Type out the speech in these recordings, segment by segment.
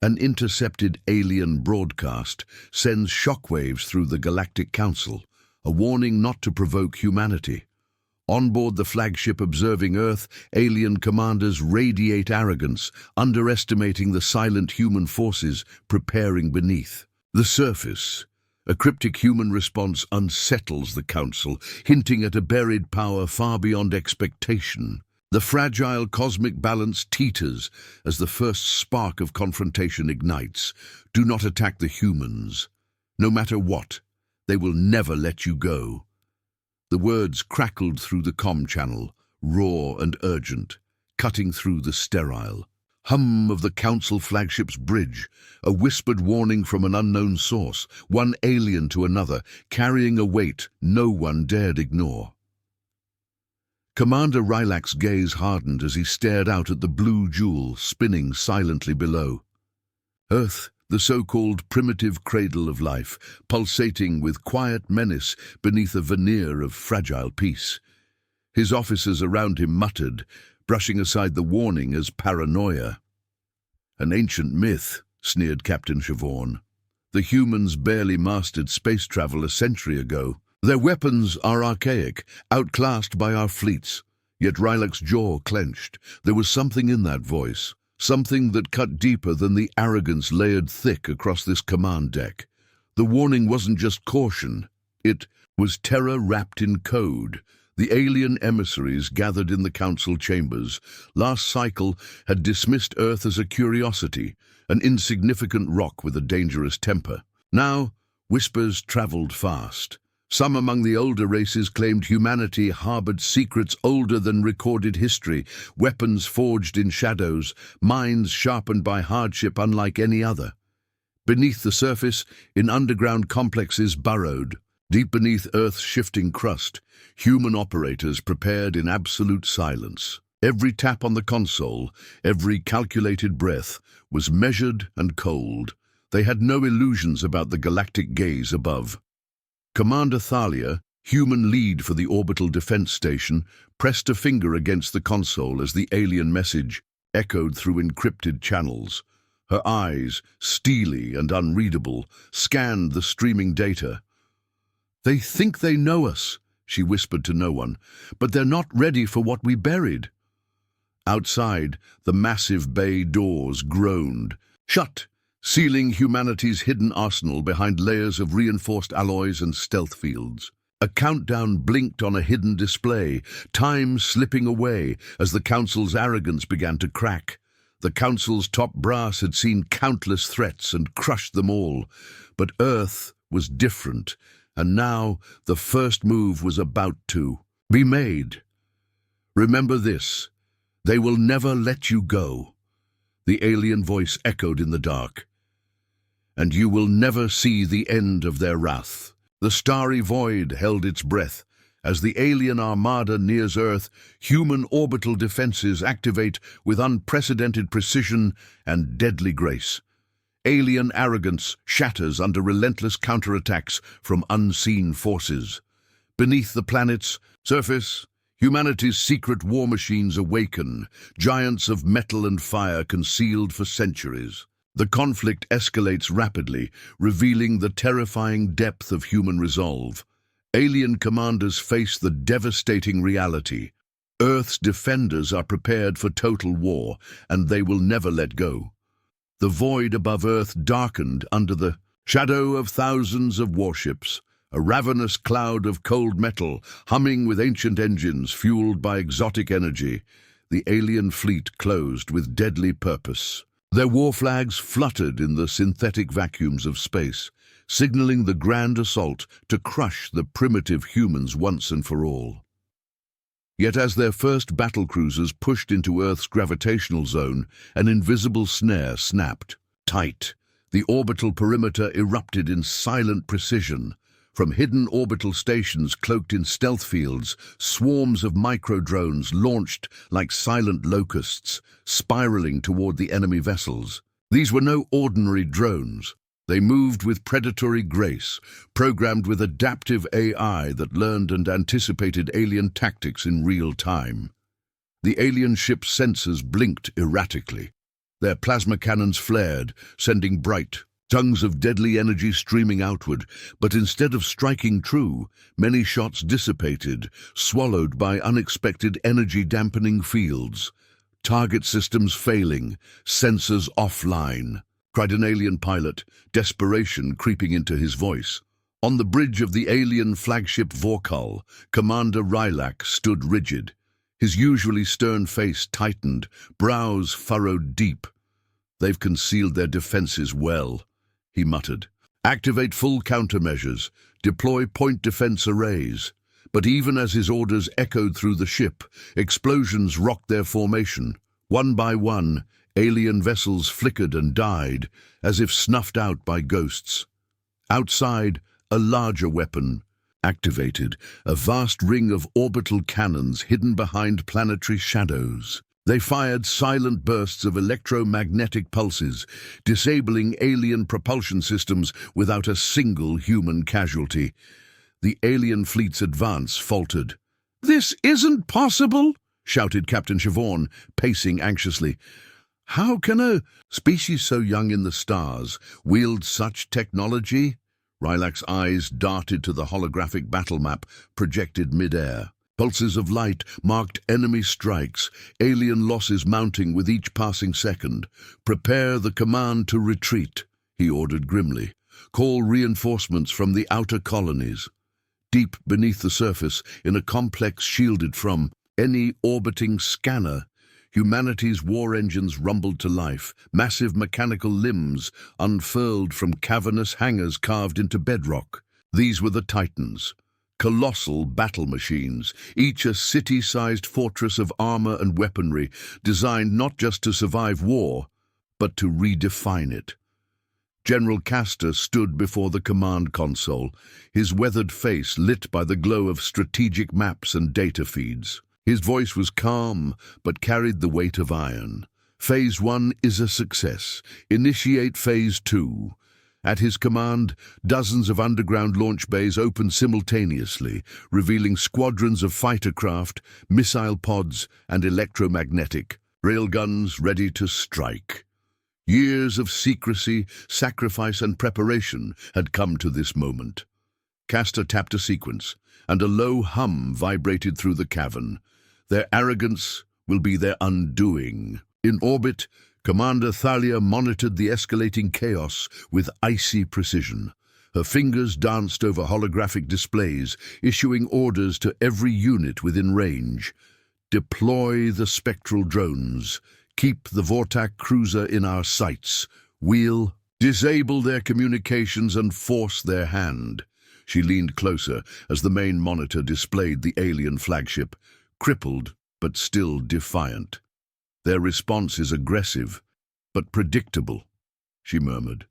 An intercepted alien broadcast sends shockwaves through the Galactic Council, a warning not to provoke humanity. On board the flagship observing Earth, alien commanders radiate arrogance, underestimating the silent human forces preparing beneath. The surface, a cryptic human response unsettles the Council, hinting at a buried power far beyond expectation. The fragile cosmic balance teeters as the first spark of confrontation ignites. Do not attack the humans. No matter what, they will never let you go. The words crackled through the comm channel, raw and urgent, cutting through the sterile hum of the Council flagship's bridge, a whispered warning from an unknown source, one alien to another, carrying a weight no one dared ignore. Commander Rylak's gaze hardened as he stared out at the blue jewel spinning silently below. Earth, the so-called primitive cradle of life, pulsating with quiet menace beneath a veneer of fragile peace. His officers around him muttered, brushing aside the warning as paranoia. An ancient myth, sneered Captain Siobhan. The humans barely mastered space travel a century ago. Their weapons are archaic, outclassed by our fleets. Yet Rylak's jaw clenched. There was something in that voice, something that cut deeper than the arrogance layered thick across this command deck. The warning wasn't just caution. It was terror wrapped in code. The alien emissaries gathered in the Council chambers last cycle had dismissed Earth as a curiosity, an insignificant rock with a dangerous temper. Now, whispers traveled fast. Some among the older races claimed humanity harbored secrets older than recorded history, weapons forged in shadows, minds sharpened by hardship unlike any other. Beneath the surface, in underground complexes burrowed, deep beneath Earth's shifting crust, human operators prepared in absolute silence. Every tap on the console, every calculated breath, was measured and cold. They had no illusions about the galactic gaze above. Commander Thalia, human lead for the orbital defense station, pressed a finger against the console as the alien message echoed through encrypted channels. Her eyes, steely and unreadable, scanned the streaming data. "They think they know us," she whispered to no one, "but they're not ready for what we buried." Outside, the massive bay doors groaned. "Shut!" Sealing humanity's hidden arsenal behind layers of reinforced alloys and stealth fields. A countdown blinked on a hidden display, time slipping away as the Council's arrogance began to crack. The Council's top brass had seen countless threats and crushed them all. But Earth was different, and now the first move was about to be made. "Remember this, they will never let you go," the alien voice echoed in the dark. "And you will never see the end of their wrath." The starry void held its breath. As the alien armada nears Earth, human orbital defenses activate with unprecedented precision and deadly grace. Alien arrogance shatters under relentless counterattacks from unseen forces. Beneath the planet's surface, humanity's secret war machines awaken, giants of metal and fire concealed for centuries. The conflict escalates rapidly, revealing the terrifying depth of human resolve. Alien commanders face the devastating reality. Earth's defenders are prepared for total war, and they will never let go. The void above Earth darkened under the shadow of thousands of warships, a ravenous cloud of cold metal, humming with ancient engines fueled by exotic energy. The alien fleet closed with deadly purpose. Their war flags fluttered in the synthetic vacuums of space, signaling the grand assault to crush the primitive humans once and for all. Yet as their first battlecruisers pushed into Earth's gravitational zone, an invisible snare snapped. Tight, the orbital perimeter erupted in silent precision. From hidden orbital stations cloaked in stealth fields, swarms of micro-drones launched like silent locusts, spiraling toward the enemy vessels. These were no ordinary drones. They moved with predatory grace, programmed with adaptive AI that learned and anticipated alien tactics in real time. The alien ship's sensors blinked erratically. Their plasma cannons flared, sending bright tongues of deadly energy streaming outward, but instead of striking true, many shots dissipated, swallowed by unexpected energy-dampening fields. Target systems failing, sensors offline, cried an alien pilot, desperation creeping into his voice. On the bridge of the alien flagship Vorkal, Commander Rylak stood rigid. His usually stern face tightened, brows furrowed deep. "They've concealed their defenses well," he muttered. "Activate full countermeasures, deploy point defense arrays." But even as his orders echoed through the ship, explosions rocked their formation. One by one, alien vessels flickered and died, as if snuffed out by ghosts. Outside, a larger weapon activated, a vast ring of orbital cannons hidden behind planetary shadows. They fired silent bursts of electromagnetic pulses, disabling alien propulsion systems without a single human casualty. The alien fleet's advance faltered. "This isn't possible!" shouted Captain Siobhan, pacing anxiously. "How can a species so young in the stars wield such technology?" Rylak's eyes darted to the holographic battle map projected mid-air. Pulses of light marked enemy strikes, alien losses mounting with each passing second. "Prepare the command to retreat," he ordered grimly. "Call reinforcements from the outer colonies." Deep beneath the surface, in a complex shielded from any orbiting scanner, humanity's war engines rumbled to life. Massive mechanical limbs unfurled from cavernous hangars carved into bedrock. These were the Titans, colossal battle machines, each a city-sized fortress of armor and weaponry, designed not just to survive war, but to redefine it. General Castor stood before the command console, his weathered face lit by the glow of strategic maps and data feeds. His voice was calm, but carried the weight of iron. "Phase 1 is a success. Initiate Phase 2. At his command, dozens of underground launch bays opened simultaneously, revealing squadrons of fighter craft, missile pods, and electromagnetic railguns ready to strike. Years of secrecy, sacrifice, and preparation had come to this moment. Castor tapped a sequence, and a low hum vibrated through the cavern. Their arrogance will be their undoing. In orbit, Commander Thalia monitored the escalating chaos with icy precision. Her fingers danced over holographic displays, issuing orders to every unit within range. "Deploy the spectral drones. Keep the Vortak cruiser in our sights. We'll disable their communications and force their hand." She leaned closer as the main monitor displayed the alien flagship, crippled but still defiant. "Their response is aggressive, but predictable," she murmured.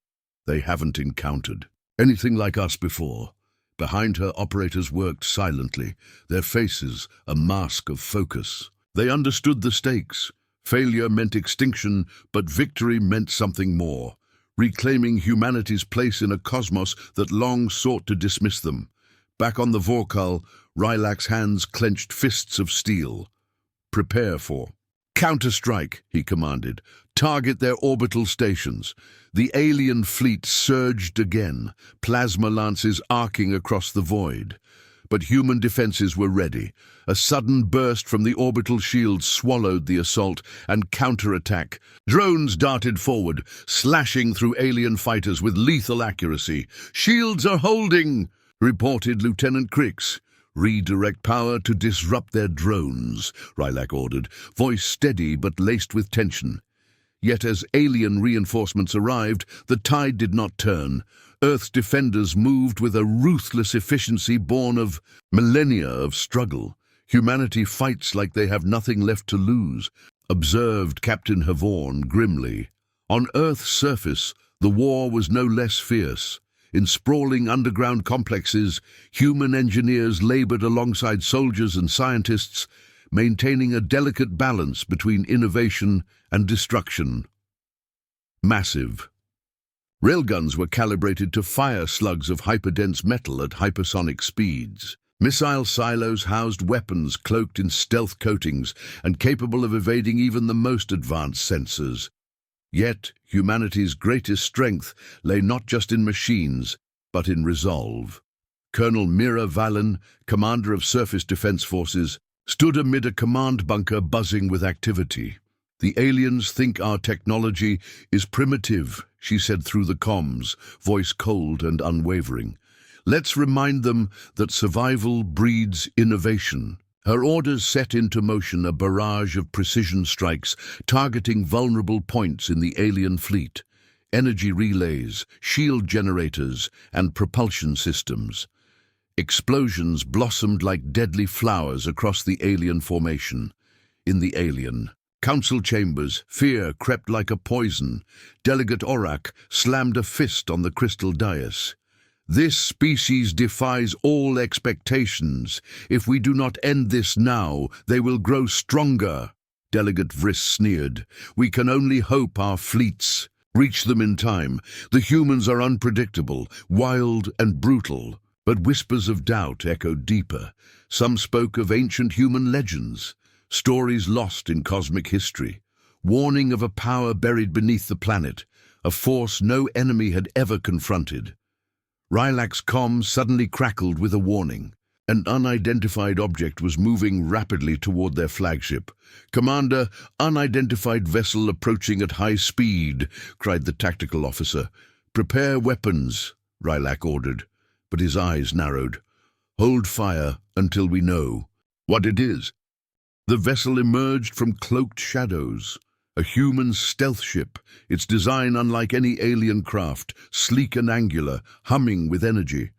"They haven't encountered anything like us before." Behind her, operators worked silently, their faces a mask of focus. They understood the stakes. Failure meant extinction, but victory meant something more, reclaiming humanity's place in a cosmos that long sought to dismiss them. Back on the Vorkal, Rylak's hands clenched fists of steel. "Prepare for counterstrike," he commanded. "Target their orbital stations." The alien fleet surged again, plasma lances arcing across the void. But human defenses were ready. A sudden burst from the orbital shields swallowed the assault, and counterattack. Drones darted forward, slashing through alien fighters with lethal accuracy. "Shields are holding," reported Lieutenant Krylos. "Redirect power to disrupt their drones," Rylak ordered, voice steady but laced with tension. Yet as alien reinforcements arrived, the tide did not turn. Earth's defenders moved with a ruthless efficiency born of millennia of struggle. "Humanity fights like they have nothing left to lose," observed Captain Havorn grimly. On Earth's surface, the war was no less fierce. In sprawling underground complexes, human engineers labored alongside soldiers and scientists, maintaining a delicate balance between innovation and destruction. Massive railguns were calibrated to fire slugs of hyperdense metal at hypersonic speeds. Missile silos housed weapons cloaked in stealth coatings and capable of evading even the most advanced sensors. Yet humanity's greatest strength lay not just in machines, but in resolve. Colonel Mira Vallon, commander of Surface Defense Forces, stood amid a command bunker buzzing with activity. "The aliens think our technology is primitive," she said through the comms, voice cold and unwavering. "Let's remind them that survival breeds innovation." Her orders set into motion a barrage of precision strikes targeting vulnerable points in the alien fleet: energy relays, shield generators, and propulsion systems. Explosions blossomed like deadly flowers across the alien formation. In the alien council chambers, fear crept like a poison. Delegate Orak slammed a fist on the crystal dais. "This species defies all expectations. If we do not end this now, they will grow stronger." Delegate Vriss sneered. "We can only hope our fleets reach them in time. The humans are unpredictable, wild and brutal." But whispers of doubt echoed deeper. Some spoke of ancient human legends, stories lost in cosmic history, warning of a power buried beneath the planet, a force no enemy had ever confronted. Rylak's comms suddenly crackled with a warning. An unidentified object was moving rapidly toward their flagship. "Commander, unidentified vessel approaching at high speed," cried the tactical officer. "Prepare weapons," Rylak ordered, but his eyes narrowed. "Hold fire until we know what it is." The vessel emerged from cloaked shadows. A human stealth ship, its design unlike any alien craft, sleek and angular, humming with energy.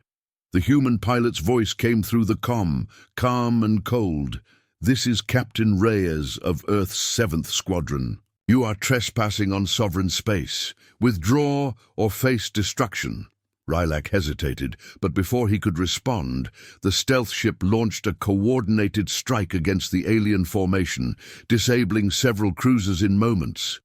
The human pilot's voice came through the comm, calm and cold. "This is Captain Reyes of Earth's 7th Squadron. You are trespassing on sovereign space. Withdraw or face destruction." Rylak hesitated, but before he could respond, the stealth ship launched a coordinated strike against the alien formation, disabling several cruisers in moments.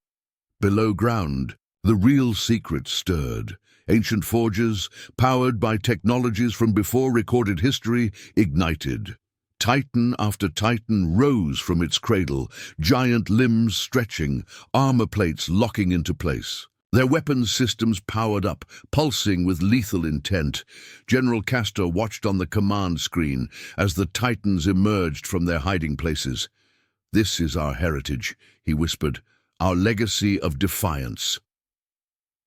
Below ground, the real secret stirred. Ancient forges, powered by technologies from before recorded history, ignited. Titan after Titan rose from its cradle, giant limbs stretching, armor plates locking into place. Their weapons systems powered up, pulsing with lethal intent. General Castor watched on the command screen as the Titans emerged from their hiding places. "This is our heritage," he whispered, "our legacy of defiance."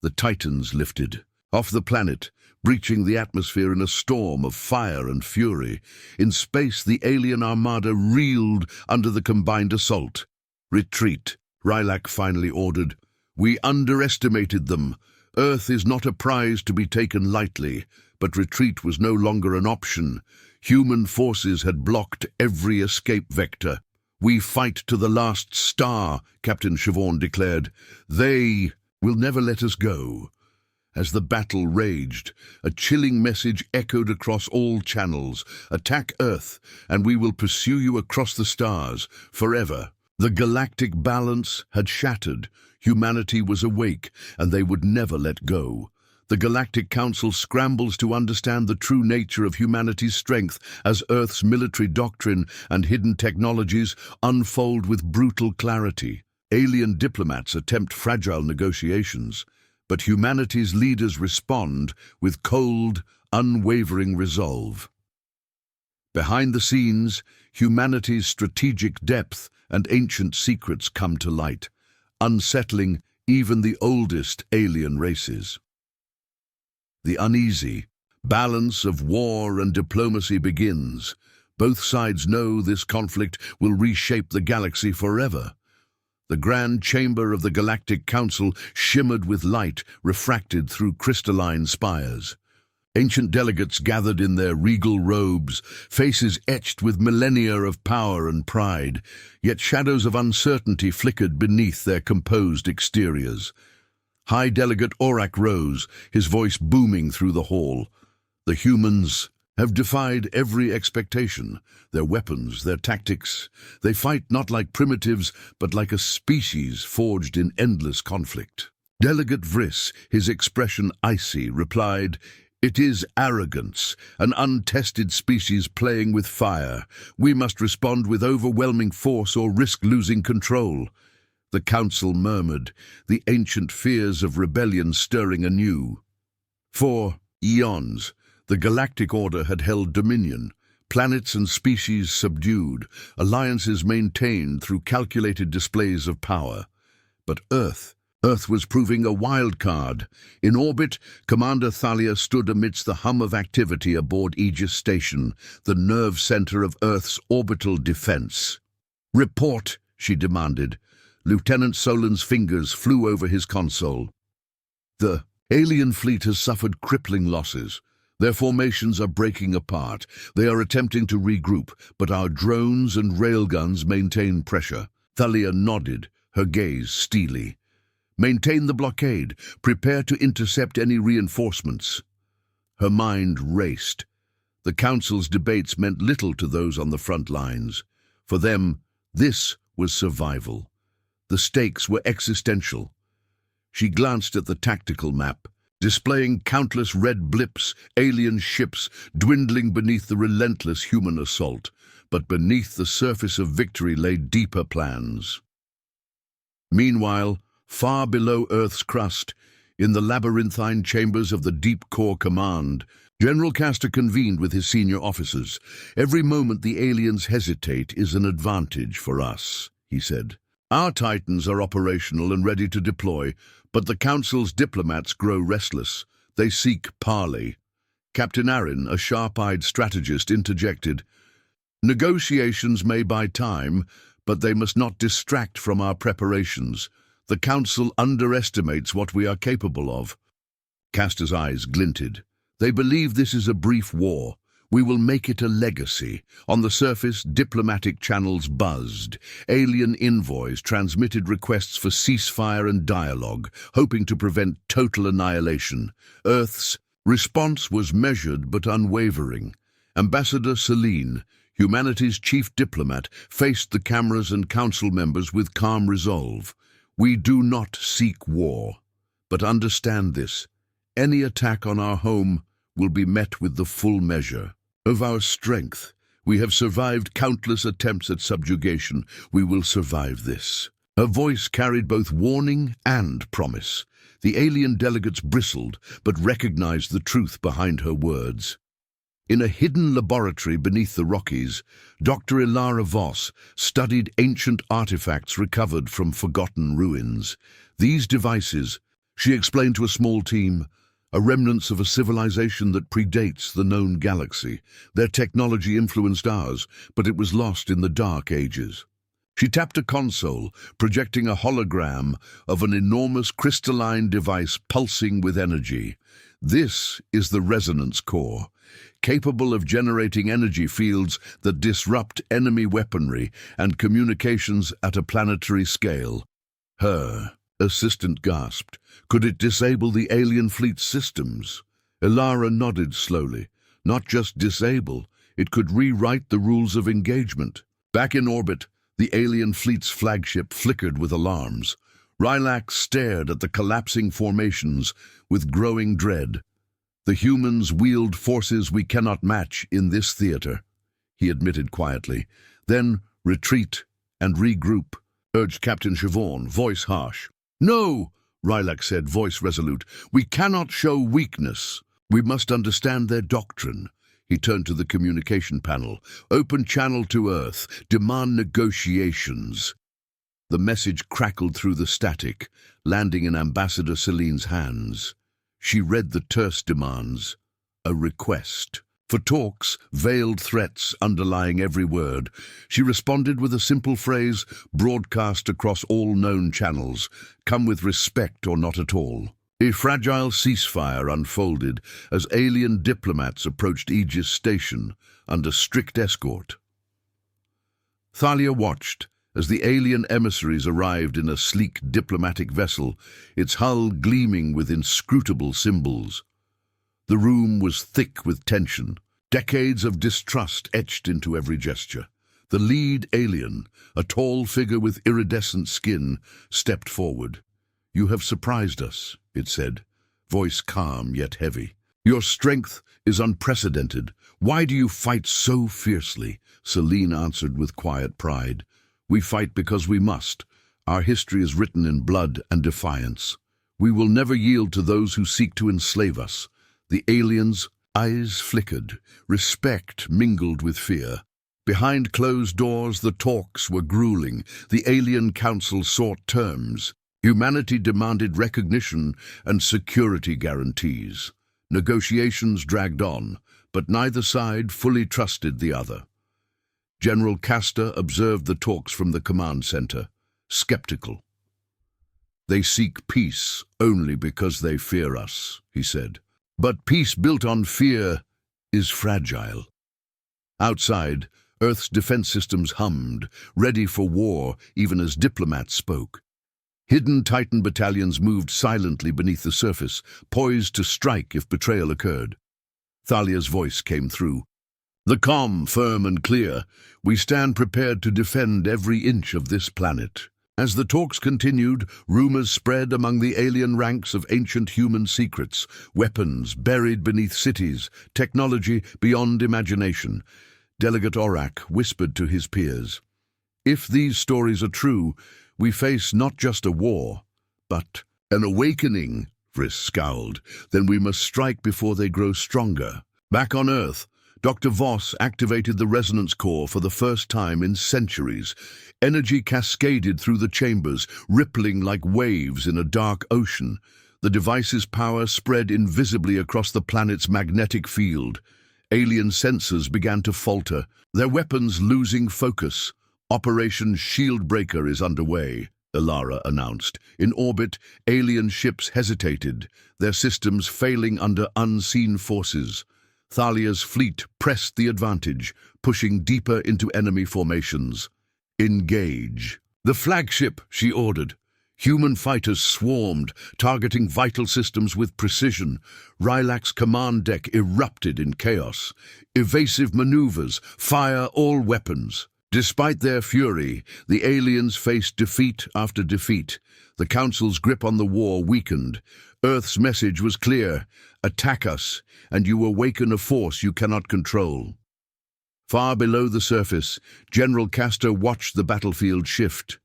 The Titans lifted. Off the planet, breaching the atmosphere in a storm of fire and fury. In space, the alien armada reeled under the combined assault. "Retreat," Rylak finally ordered. "We underestimated them. Earth is not a prize to be taken lightly," but retreat was no longer an option. Human forces had blocked every escape vector. "We fight to the last star," Captain Siobhan declared. "They will never let us go." As the battle raged, a chilling message echoed across all channels. "Attack Earth, and we will pursue you across the stars, forever." The galactic balance had shattered. Humanity was awake, and they would never let go. The Galactic Council scrambles to understand the true nature of humanity's strength as Earth's military doctrine and hidden technologies unfold with brutal clarity. Alien diplomats attempt fragile negotiations, but humanity's leaders respond with cold, unwavering resolve. Behind the scenes, humanity's strategic depth and ancient secrets come to light, unsettling even the oldest alien races. The uneasy balance of war and diplomacy begins. Both sides know this conflict will reshape the galaxy forever. The grand chamber of the Galactic Council shimmered with light refracted through crystalline spires. Ancient delegates gathered in their regal robes, faces etched with millennia of power and pride, yet shadows of uncertainty flickered beneath their composed exteriors. High Delegate Orak rose, his voice booming through the hall. "The humans have defied every expectation. Their weapons, their tactics. They fight not like primitives, but like a species forged in endless conflict." Delegate Vriss, his expression icy, replied, "It is arrogance, an untested species playing with fire. We must respond with overwhelming force or risk losing control." The council murmured, the ancient fears of rebellion stirring anew. For eons, the Galactic Order had held dominion, planets and species subdued, alliances maintained through calculated displays of power. But Earth was proving a wild card. In orbit, Commander Thalia stood amidst the hum of activity aboard Aegis Station, the nerve center of Earth's orbital defense. "Report," she demanded. Lieutenant Solan's fingers flew over his console. "The alien fleet has suffered crippling losses. Their formations are breaking apart. They are attempting to regroup, but our drones and railguns maintain pressure." Thalia nodded, her gaze steely. "Maintain the blockade. Prepare to intercept any reinforcements." Her mind raced. The Council's debates meant little to those on the front lines. For them, this was survival. The stakes were existential. She glanced at the tactical map, displaying countless red blips, alien ships dwindling beneath the relentless human assault. But beneath the surface of victory lay deeper plans. Meanwhile, far below Earth's crust, in the labyrinthine chambers of the Deep Core Command, General Castor convened with his senior officers. "Every moment the aliens hesitate is an advantage for us," he said. "Our Titans are operational and ready to deploy, but the Council's diplomats grow restless. They seek parley." Captain Arin, a sharp-eyed strategist, interjected, "Negotiations may buy time, but they must not distract from our preparations. The Council underestimates what we are capable of." Castor's eyes glinted. "They believe this is a brief war. We will make it a legacy." On the surface, diplomatic channels buzzed. Alien envoys transmitted requests for ceasefire and dialogue, hoping to prevent total annihilation. Earth's response was measured but unwavering. Ambassador Selene, humanity's chief diplomat, faced the cameras and council members with calm resolve. "We do not seek war, but understand this. Any attack on our home will be met with the full measure of our strength. We have survived countless attempts at subjugation. We will survive this." Her voice carried both warning and promise. The alien delegates bristled, but recognized the truth behind her words. In a hidden laboratory beneath the Rockies, Dr. Ilara Voss studied ancient artifacts recovered from forgotten ruins. These devices, she explained to a small team, are remnants of a civilization that predates the known galaxy. Their technology influenced ours, but it was lost in the Dark Ages. She tapped a console, projecting a hologram of an enormous crystalline device pulsing with energy. "This is the resonance core, capable of generating energy fields that disrupt enemy weaponry and communications at a planetary scale." Her assistant gasped. "Could it disable the alien fleet's systems?" Ilara nodded slowly. "Not just disable, it could rewrite the rules of engagement." Back in orbit, the alien fleet's flagship flickered with alarms. Rylax stared at the collapsing formations with growing dread. "The humans wield forces we cannot match in this theater," he admitted quietly. "Then retreat and regroup," urged Captain Siobhan, voice harsh. "No," Rylax said, voice resolute. "We cannot show weakness. We must understand their doctrine." He turned to the communication panel. "Open channel to Earth. Demand negotiations." The message crackled through the static, landing in Ambassador Selene's hands. She read the terse demands. A request. For talks, veiled threats underlying every word. She responded with a simple phrase, broadcast across all known channels: "Come with respect or not at all." A fragile ceasefire unfolded as alien diplomats approached Aegis Station under strict escort. Thalia watched as the alien emissaries arrived in a sleek diplomatic vessel, its hull gleaming with inscrutable symbols. The room was thick with tension, decades of distrust etched into every gesture. The lead alien, a tall figure with iridescent skin, stepped forward. "You have surprised us," it said, voice calm yet heavy. "Your strength is unprecedented. Why do you fight so fiercely?" Selene answered with quiet pride. "We fight because we must. Our history is written in blood and defiance. We will never yield to those who seek to enslave us. The aliens' eyes flickered. Respect mingled with fear. Behind closed doors, the talks were grueling. The alien council sought terms. Humanity demanded recognition and security guarantees. Negotiations dragged on, but neither side fully trusted the other. General Castor observed the talks from the command center, skeptical. "They seek peace only because they fear us," he said. "But peace built on fear is fragile." Outside, Earth's defense systems hummed, ready for war even as diplomats spoke. Hidden Titan battalions moved silently beneath the surface, poised to strike if betrayal occurred. Thalia's voice came through. "The comm, firm and clear. We stand prepared to defend every inch of this planet." As the talks continued, rumors spread among the alien ranks of ancient human secrets, weapons buried beneath cities, technology beyond imagination. Delegate Orak whispered to his peers, "If these stories are true, we face not just a war, but an awakening." Vriss scowled. "Then we must strike before they grow stronger." Back on Earth, Dr. Voss activated the resonance core for the first time in centuries. Energy cascaded through the chambers, rippling like waves in a dark ocean. The device's power spread invisibly across the planet's magnetic field. Alien sensors began to falter, their weapons losing focus. "Operation Shieldbreaker is underway," Ilara announced. In orbit, alien ships hesitated, their systems failing under unseen forces. Thalia's fleet pressed the advantage, pushing deeper into enemy formations. "Engage." "The flagship," she ordered. Human fighters swarmed, targeting vital systems with precision. Rylak's command deck erupted in chaos. Evasive maneuvers, fire all weapons. Despite their fury, the aliens faced defeat after defeat. The Council's grip on the war weakened. Earth's message was clear: attack us, and you awaken a force you cannot control. Far below the surface, General Castor watched the battlefield shift.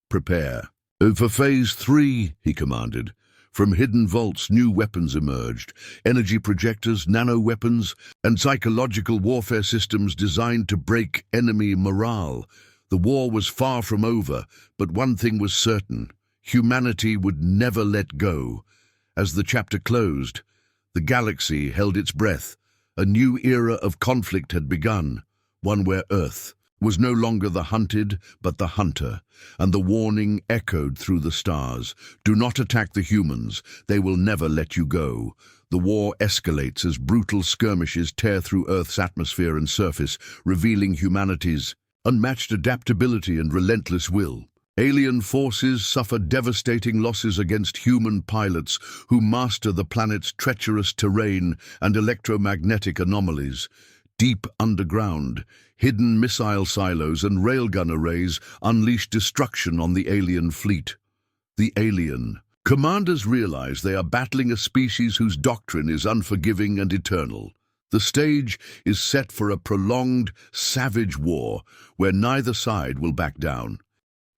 "Prepare." "For Phase 3, he commanded. From hidden vaults, new weapons emerged. Energy projectors, nano-weapons, and psychological warfare systems designed to break enemy morale. The war was far from over, but one thing was certain: humanity would never let go. As the chapter closed, the galaxy held its breath. A new era of conflict had begun, one where Earth was no longer the hunted, but the hunter, and the warning echoed through the stars. "Do not attack the humans. They will never let you go." The war escalates as brutal skirmishes tear through Earth's atmosphere and surface, revealing humanity's unmatched adaptability and relentless will. Alien forces suffer devastating losses against human pilots who master the planet's treacherous terrain and electromagnetic anomalies. Deep underground, hidden missile silos and railgun arrays unleash destruction on the alien fleet. The alien commanders realize they are battling a species whose doctrine is unforgiving and eternal. The stage is set for a prolonged, savage war where neither side will back down.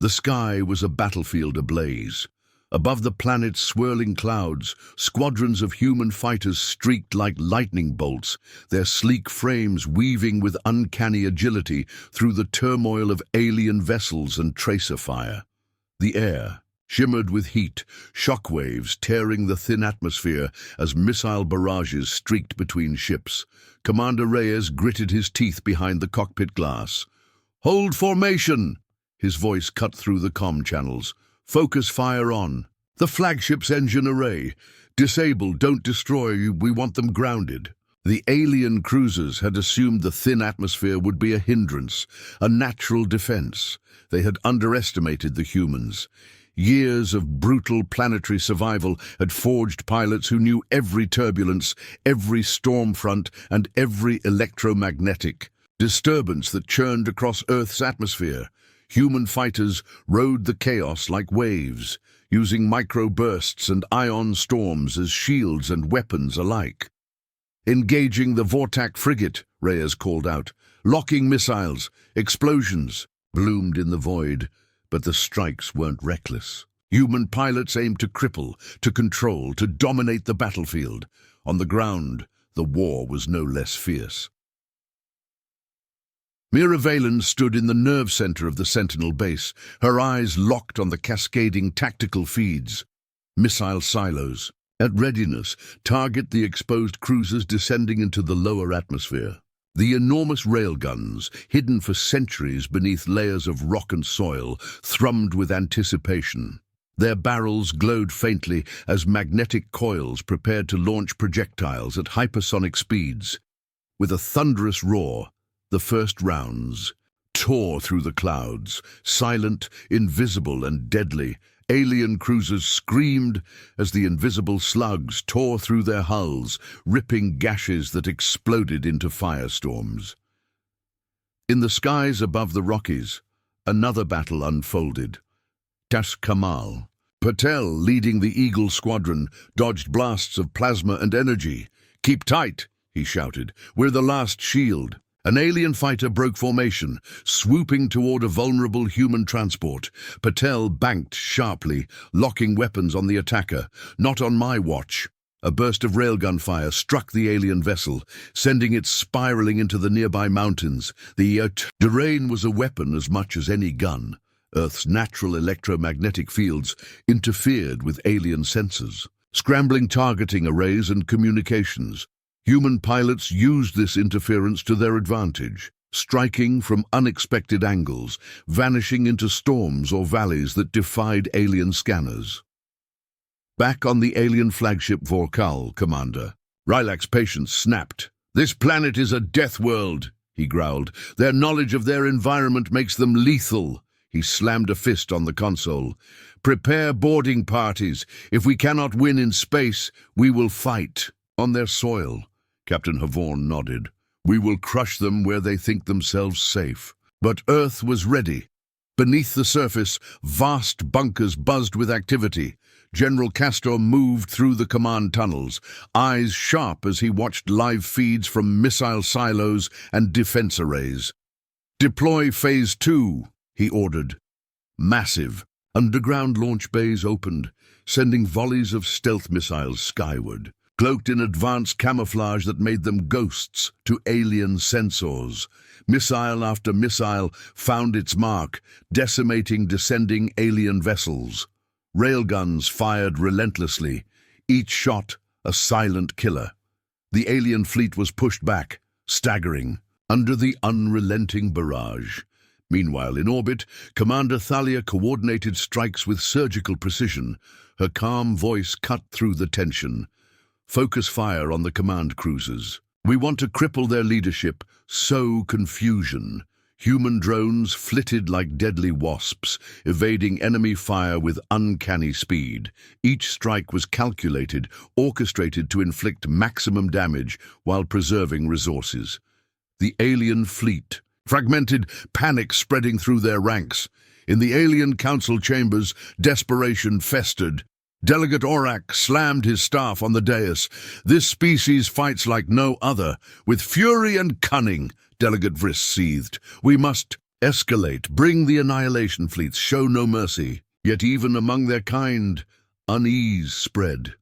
The sky was a battlefield ablaze. Above the planet's swirling clouds, squadrons of human fighters streaked like lightning bolts, their sleek frames weaving with uncanny agility through the turmoil of alien vessels and tracer fire. The air shimmered with heat, shockwaves tearing the thin atmosphere as missile barrages streaked between ships. Commander Reyes gritted his teeth behind the cockpit glass. "Hold formation!" His voice cut through the comm channels. "Focus fire on. The flagship's engine array. Disable, don't destroy, we want them grounded." The alien cruisers had assumed the thin atmosphere would be a hindrance, a natural defense. They had underestimated the humans. Years of brutal planetary survival had forged pilots who knew every turbulence, every storm front, and every electromagnetic disturbance that churned across Earth's atmosphere. Human fighters rode the chaos like waves, using microbursts and ion storms as shields and weapons alike. "Engaging the Vortak frigate," Reyes called out. "Locking missiles." Explosions bloomed in the void, But the strikes weren't reckless. Human pilots aimed to cripple, to control, to dominate the battlefield. On the ground, the war was no less fierce. Mira Valen stood in the nerve center of the Sentinel base, her eyes locked on the cascading tactical feeds. Missile silos. At readiness, target the exposed cruisers descending into the lower atmosphere. The enormous railguns, hidden for centuries beneath layers of rock and soil, thrummed with anticipation. Their barrels glowed faintly as magnetic coils prepared to launch projectiles at hypersonic speeds. With a thunderous roar, the first rounds tore through the clouds, silent, invisible, and deadly. Alien cruisers screamed as the invisible slugs tore through their hulls, ripping gashes that exploded into firestorms. In the skies above the Rockies, another battle unfolded. Kamal. Patel, leading the Eagle Squadron, dodged blasts of plasma and energy. "Keep tight," he shouted. "We're the last shield." An alien fighter broke formation, swooping toward a vulnerable human transport. Patel banked sharply, locking weapons on the attacker. "Not on my watch." A burst of railgun fire struck the alien vessel, sending it spiraling into the nearby mountains. The terrain was a weapon as much as any gun. Earth's natural electromagnetic fields interfered with alien sensors, scrambling targeting arrays and communications. Human pilots used this interference to their advantage, striking from unexpected angles, vanishing into storms or valleys that defied alien scanners. Back on the alien flagship Vorkal, Commander, Rylak's patience snapped. "This planet is a death world," he growled. "Their knowledge of their environment makes them lethal." He slammed a fist on the console. "Prepare boarding parties. If we cannot win in space, we will fight on their soil." Captain Havorn nodded. "We will crush them where they think themselves safe." But Earth was ready. Beneath the surface, vast bunkers buzzed with activity. General Castor moved through the command tunnels, eyes sharp as he watched live feeds from missile silos and defense arrays. "Deploy Phase 2, he ordered. Massive, underground launch bays opened, sending volleys of stealth missiles skyward, cloaked in advanced camouflage that made them ghosts to alien sensors. Missile after missile found its mark, decimating descending alien vessels. Railguns fired relentlessly, each shot a silent killer. The alien fleet was pushed back, staggering, under the unrelenting barrage. Meanwhile, in orbit, Commander Thalia coordinated strikes with surgical precision. Her calm voice cut through the tension. "Focus fire on the command cruisers. We want to cripple their leadership, sow confusion." Human drones flitted like deadly wasps, evading enemy fire with uncanny speed. Each strike was calculated, orchestrated to inflict maximum damage while preserving resources. The alien fleet, fragmented, panic spreading through their ranks. In the alien council chambers, desperation festered. Delegate Orak slammed his staff on the dais. "This species fights like no other, with fury and cunning," Delegate Vriss seethed. "We must escalate, bring the annihilation fleets, show no mercy." Yet even among their kind, unease spread.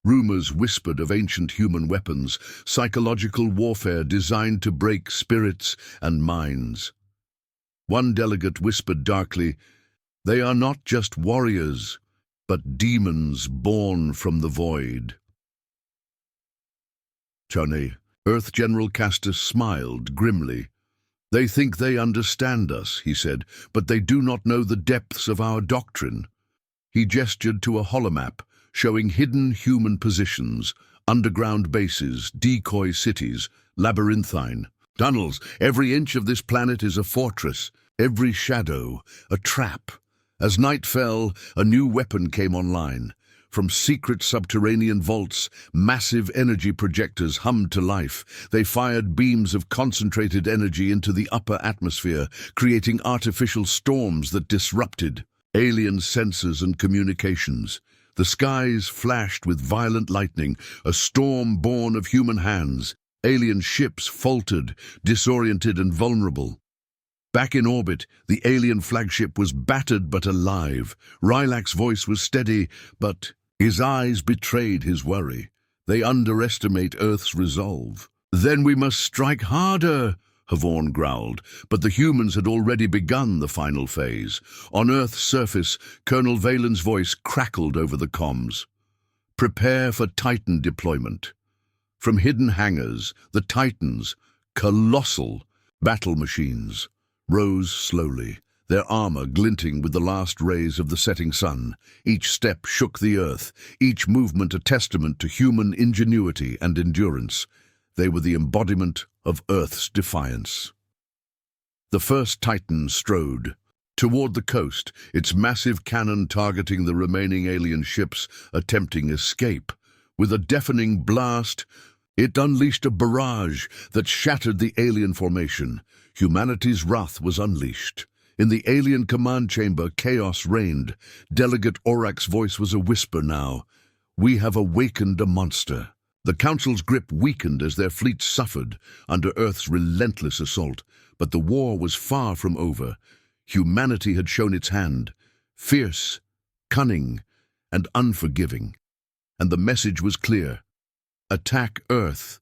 Rumors whispered of ancient human weapons, psychological warfare designed to break spirits and minds. One delegate whispered darkly, "They are not just warriors, but demons born from the void." Chane, Earth General Castus smiled grimly. "They think they understand us," he said, "but they do not know the depths of our doctrine." He gestured to a holomap, showing hidden human positions, underground bases, decoy cities, labyrinthine tunnels. Every inch of this planet is a fortress, every shadow a trap. As night fell, a new weapon came online. From secret subterranean vaults, massive energy projectors hummed to life. They fired beams of concentrated energy into the upper atmosphere, creating artificial storms that disrupted alien sensors and communications. The skies flashed with violent lightning, a storm born of human hands. Alien ships faltered, disoriented and vulnerable. Back in orbit, the alien flagship was battered but alive. Rylak's voice was steady, but his eyes betrayed his worry. They underestimate Earth's resolve. "Then we must strike harder," Havorn growled, but the humans had already begun the final phase. On Earth's surface, Colonel Valen's voice crackled over the comms. "Prepare for Titan deployment." From hidden hangars, the Titans, colossal battle machines, rose slowly, their armor glinting with the last rays of the setting sun. Each step shook the Earth, each movement a testament to human ingenuity and endurance. They were the embodiment of Earth's defiance. The first Titan strode toward the coast, its massive cannon targeting the remaining alien ships attempting escape. With a deafening blast, it unleashed a barrage that shattered the alien formation. Humanity's wrath was unleashed. In the alien command chamber, chaos reigned. Delegate Orak's voice was a whisper now. "We have awakened a monster." The Council's grip weakened as their fleet suffered under Earth's relentless assault, but the war was far from over. Humanity had shown its hand, fierce, cunning, and unforgiving. And the message was clear: attack Earth,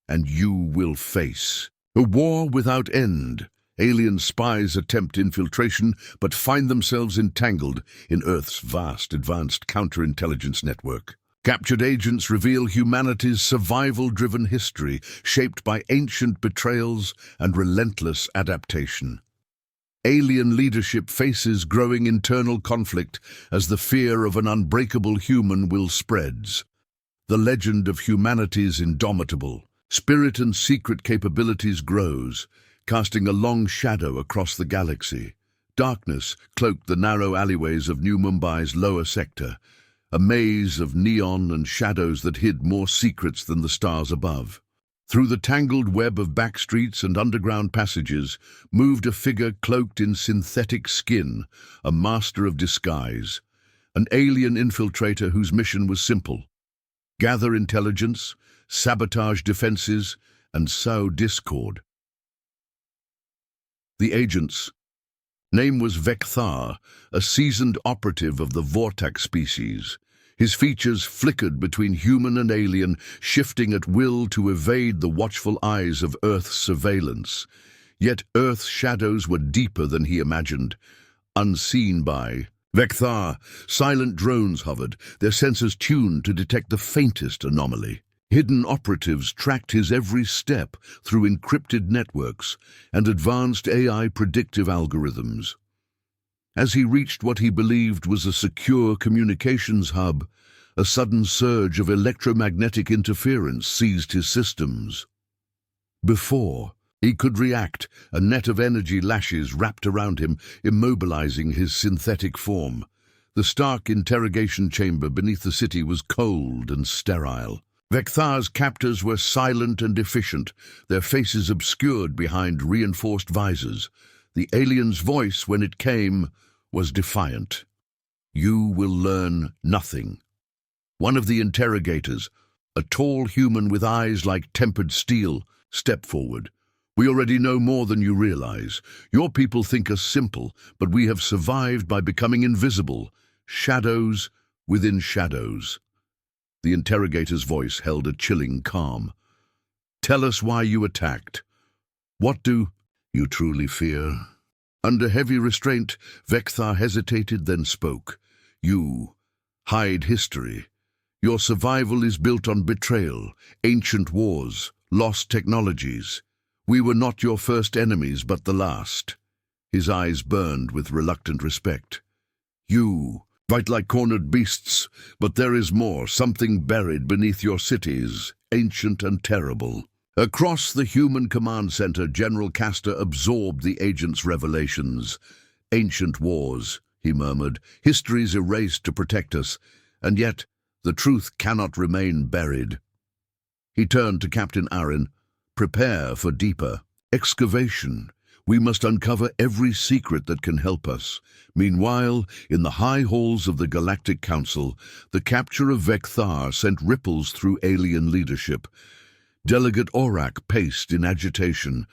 and you will face a war without end. Alien spies attempt infiltration, but find themselves entangled in Earth's vast, advanced counterintelligence network. Captured agents reveal humanity's survival-driven history, shaped by ancient betrayals and relentless adaptation. Alien leadership faces growing internal conflict as the fear of an unbreakable human will spreads. The legend of humanity's indomitable spirit and secret capabilities grows, casting a long shadow across the galaxy. Darkness cloaked the narrow alleyways of New Mumbai's lower sector, a maze of neon and shadows that hid more secrets than the stars above. Through the tangled web of backstreets and underground passages moved a figure cloaked in synthetic skin, a master of disguise, an alien infiltrator whose mission was simple: gather intelligence, sabotage defenses, and sow discord. The agent's name was Vekthar, a seasoned operative of the Vortax species. His features flickered between human and alien, shifting at will to evade the watchful eyes of Earth's surveillance. Yet Earth's shadows were deeper than he imagined. Unseen by Vekthar, silent drones hovered, their sensors tuned to detect the faintest anomaly. Hidden operatives tracked his every step through encrypted networks and advanced AI predictive algorithms. As he reached what he believed was a secure communications hub, a sudden surge of electromagnetic interference seized his systems. Before he could react, a net of energy lashes wrapped around him, immobilizing his synthetic form. The stark interrogation chamber beneath the city was cold and sterile. Vekthar's captors were silent and efficient, their faces obscured behind reinforced visors. The alien's voice, when it came, was defiant. "You will learn nothing." One of the interrogators, a tall human with eyes like tempered steel, stepped forward. "We already know more than you realize. Your people think us simple, but we have survived by becoming invisible, shadows within shadows." The interrogator's voice held a chilling calm. "Tell us why you attacked. What do you truly fear?" Under heavy restraint, Vekthar hesitated, then spoke. "You hide history. Your survival is built on betrayal, ancient wars, lost technologies. We were not your first enemies, but the last." His eyes burned with reluctant respect. "You fight like cornered beasts, but there is more, something buried beneath your cities, ancient and terrible." Across the human command center, General Castor absorbed the agent's revelations. "Ancient wars," he murmured, "histories erased to protect us, and yet the truth cannot remain buried." He turned to Captain Aaron. "Prepare for deeper excavation. We must uncover every secret that can help us." Meanwhile, in the high halls of the Galactic Council, the capture of Vekthar sent ripples through alien leadership. Delegate Orak paced in agitation.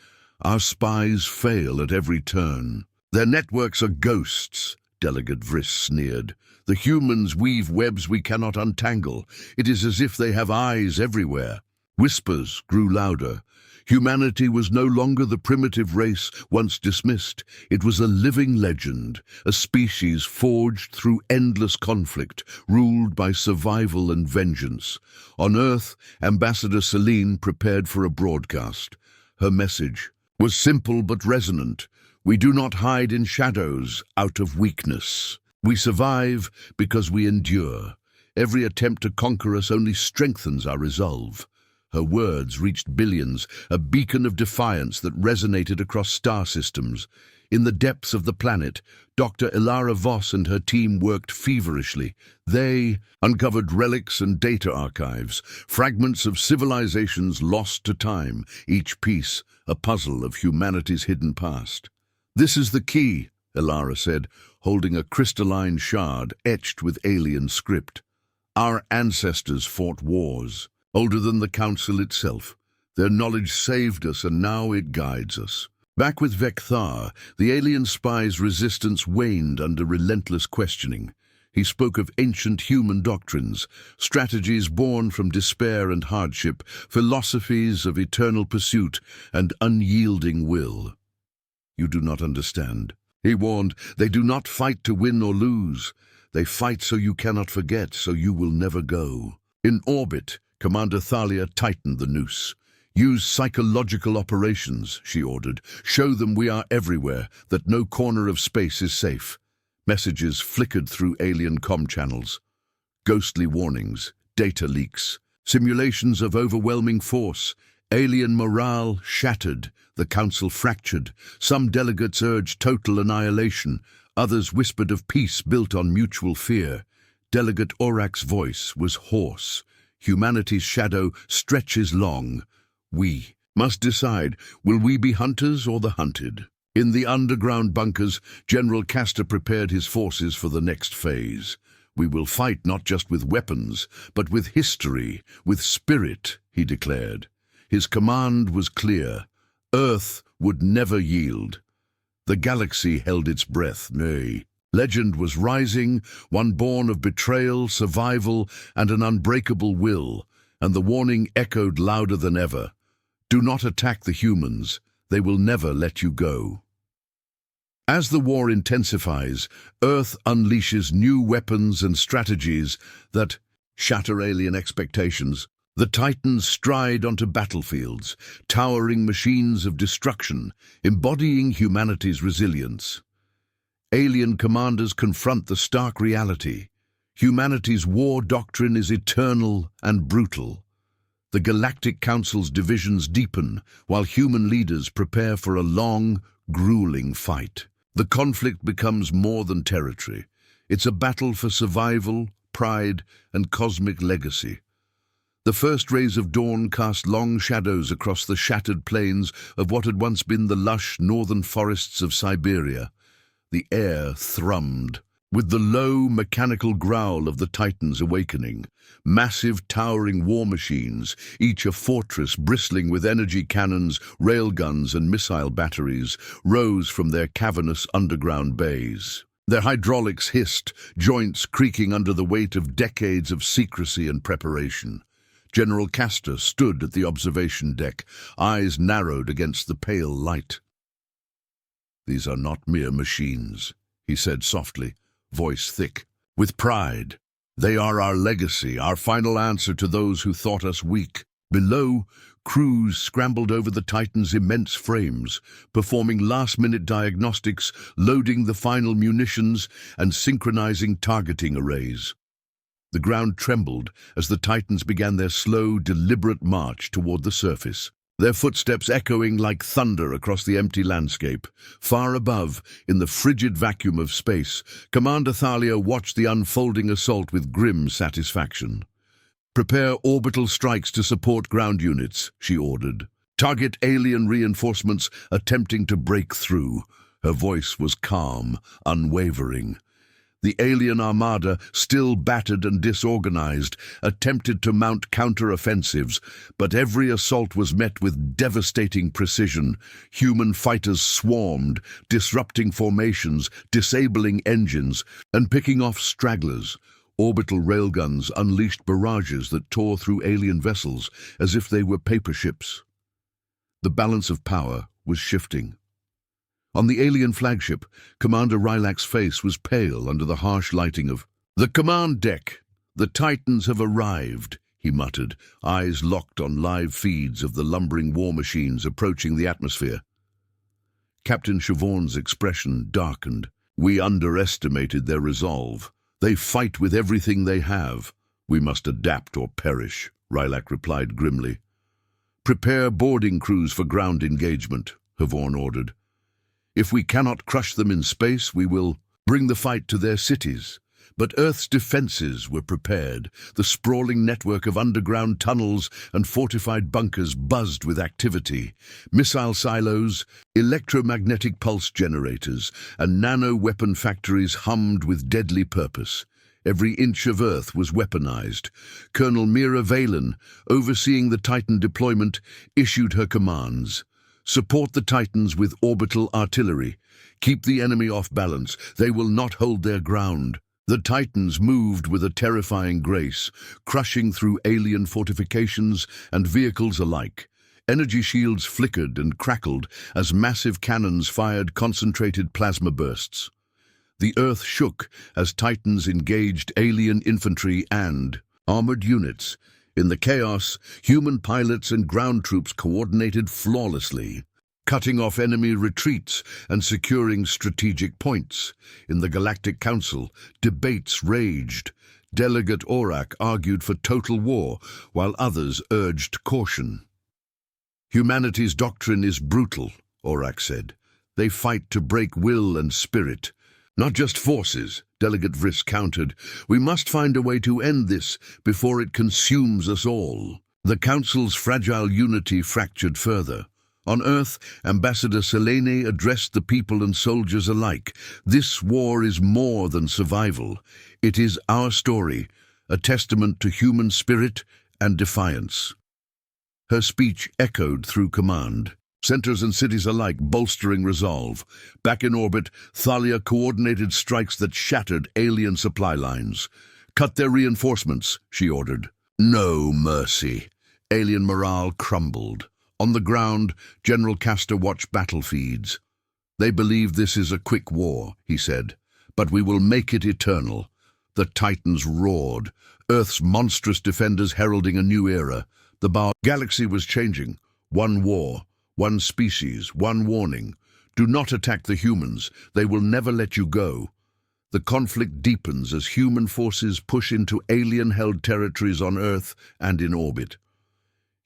Our spies fail at every turn. Their networks are ghosts, Delegate Vriss sneered. The humans weave webs we cannot untangle. It is as if they have eyes everywhere. Whispers grew louder. Humanity was no longer the primitive race once dismissed. It was a living legend, a species forged through endless conflict, ruled by survival and vengeance. On Earth, Ambassador Celine prepared for a broadcast. Her message was simple but resonant. We do not hide in shadows out of weakness. We survive because we endure. Every attempt to conquer us only strengthens our resolve. Her words reached billions, a beacon of defiance that resonated across star systems. In the depths of the planet, Dr. Ilara Voss and her team worked feverishly. They uncovered relics and data archives, fragments of civilizations lost to time, each piece a puzzle of humanity's hidden past. "This is the key," Ilara said, holding a crystalline shard etched with alien script. "Our ancestors fought wars, older than the Council itself. Their knowledge saved us, and now it guides us." Back with Vecthar, the alien spy's resistance waned under relentless questioning. He spoke of ancient human doctrines, strategies born from despair and hardship, philosophies of eternal pursuit and unyielding will. "You do not understand," he warned. "They do not fight to win or lose. They fight so you cannot forget, so you will never go." In orbit, Commander Thalia tightened the noose. "Use psychological operations," she ordered. "Show them we are everywhere, that no corner of space is safe." Messages flickered through alien comm channels. Ghostly warnings, data leaks, simulations of overwhelming force. Alien morale shattered, the Council fractured. Some delegates urged total annihilation. Others whispered of peace built on mutual fear. Delegate Orak's voice was hoarse. Humanity's shadow stretches long. We must decide, will we be hunters or the hunted? In the underground bunkers, General Castor prepared his forces for the next phase. "We will fight not just with weapons, but with history, with spirit," he declared. His command was clear. Earth would never yield. The galaxy held its breath, nay. Legend was rising, one born of betrayal, survival, and an unbreakable will, and the warning echoed louder than ever. "Do not attack the humans. They will never let you go." As the war intensifies, Earth unleashes new weapons and strategies that shatter alien expectations. The Titans stride onto battlefields, towering machines of destruction, embodying humanity's resilience. Alien commanders confront the stark reality. Humanity's war doctrine is eternal and brutal. The Galactic Council's divisions deepen, while human leaders prepare for a long, grueling fight. The conflict becomes more than territory. It's a battle for survival, pride, and cosmic legacy. The first rays of dawn cast long shadows across the shattered plains of what had once been the lush northern forests of Siberia. The air thrummed with the low, mechanical growl of the Titans awakening. Massive, towering war machines, each a fortress bristling with energy cannons, railguns, and missile batteries, rose from their cavernous underground bays. Their hydraulics hissed, joints creaking under the weight of decades of secrecy and preparation. General Castor stood at the observation deck, eyes narrowed against the pale light. "These are not mere machines," he said softly, voice thick, with pride. "They are our legacy, our final answer to those who thought us weak." Below, crews scrambled over the Titan's immense frames, performing last-minute diagnostics, loading the final munitions, and synchronizing targeting arrays. The ground trembled as the Titans began their slow, deliberate march toward the surface, their footsteps echoing like thunder across the empty landscape. Far above, in the frigid vacuum of space, Commander Thalia watched the unfolding assault with grim satisfaction. "Prepare orbital strikes to support ground units," she ordered. "Target alien reinforcements attempting to break through." Her voice was calm, unwavering. The alien armada, still battered and disorganized, attempted to mount counter-offensives, but every assault was met with devastating precision. Human fighters swarmed, disrupting formations, disabling engines, and picking off stragglers. Orbital railguns unleashed barrages that tore through alien vessels as if they were paper ships. The balance of power was shifting. On the alien flagship, Commander Rylak's face was pale under the harsh lighting of the command deck. "The Titans have arrived," he muttered, eyes locked on live feeds of the lumbering war machines approaching the atmosphere. Captain Siobhan's expression darkened. "We underestimated their resolve. They fight with everything they have. We must adapt or perish," Rylak replied grimly. "Prepare boarding crews for ground engagement," Siobhan ordered. "If we cannot crush them in space, we will bring the fight to their cities." But Earth's defenses were prepared. The sprawling network of underground tunnels and fortified bunkers buzzed with activity. Missile silos, electromagnetic pulse generators, and nano-weapon factories hummed with deadly purpose. Every inch of Earth was weaponized. Colonel Mira Valen, overseeing the Titan deployment, issued her commands. "Support the Titans with orbital artillery. Keep the enemy off balance. They will not hold their ground." The Titans moved with a terrifying grace, crushing through alien fortifications and vehicles alike. Energy shields flickered and crackled as massive cannons fired concentrated plasma bursts. The Earth shook as Titans engaged alien infantry and armored units. In the chaos, human pilots and ground troops coordinated flawlessly, cutting off enemy retreats and securing strategic points. In the Galactic Council, debates raged. Delegate Aurak argued for total war, while others urged caution. "Humanity's doctrine is brutal," Aurak said. "They fight to break will and spirit, not just forces," Delegate Vriss countered. "We must find a way to end this before it consumes us all." The Council's fragile unity fractured further. On Earth, Ambassador Selene addressed the people and soldiers alike. "This war is more than survival. It is our story, a testament to human spirit and defiance." Her speech echoed through command, centers and cities alike bolstering resolve. Back in orbit, Thalia coordinated strikes that shattered alien supply lines. "Cut their reinforcements," she ordered. No mercy. Alien morale crumbled. On the ground, General Castor watched battle feeds. "They believe this is a quick war," he said, "but we will make it eternal." The Titans roared, Earth's monstrous defenders heralding a new era. The galaxy was changing. One war, one species, one warning. Do not attack the humans. They will never let you go. The conflict deepens as human forces push into alien-held territories on Earth and in orbit.